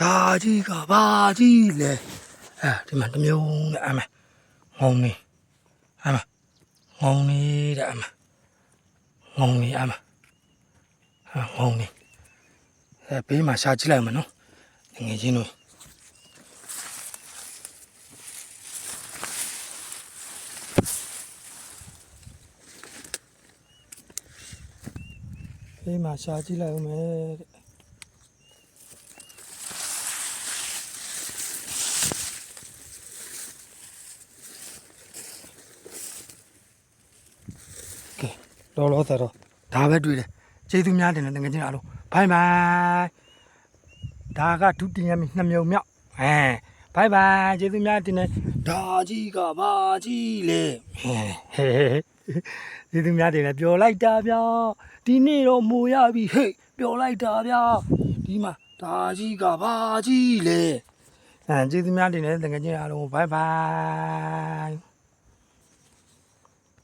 ဒါကြီးကဘာကြီးလဲဒီမှာတစ်မျိုးနဲ့အမငုံနေအမငုံနေတဲ့အမငုံနေအမငုံနေဘေးမှာရှာကြည့်လိုက်မနော်ငယ်ချင်းတို့ဘေးမှာရှာကြည့်လိုက်ဦးမယ်တဲ့လောလောဆယ်တော့ဒါပဲတွေ့တယ်ကျေးဇူးများတင်တယ်တကယ်ချင်းအားလုံးဘိုင်ဘိုင်ဒါကဒုတိယမြေ2မြုံမြောက်ဘိုင်ဘိုင်ကျေးဇူးများတင်တယ်ဒါကြီးကဘာကြီးလဲကျေးဇူးများတင်တယ်ပျော်လိုက်တာဗျာဒီနေ့တော့မိုးရပြီဟေ့ပျော်လိုက်တာဗျာဒီမှာဒါကြီးကဘာကြီးလဲကျေးဇူးများတင်တယ်တကယ်ချင်းအားလုံးဘိုင်ဘိုင်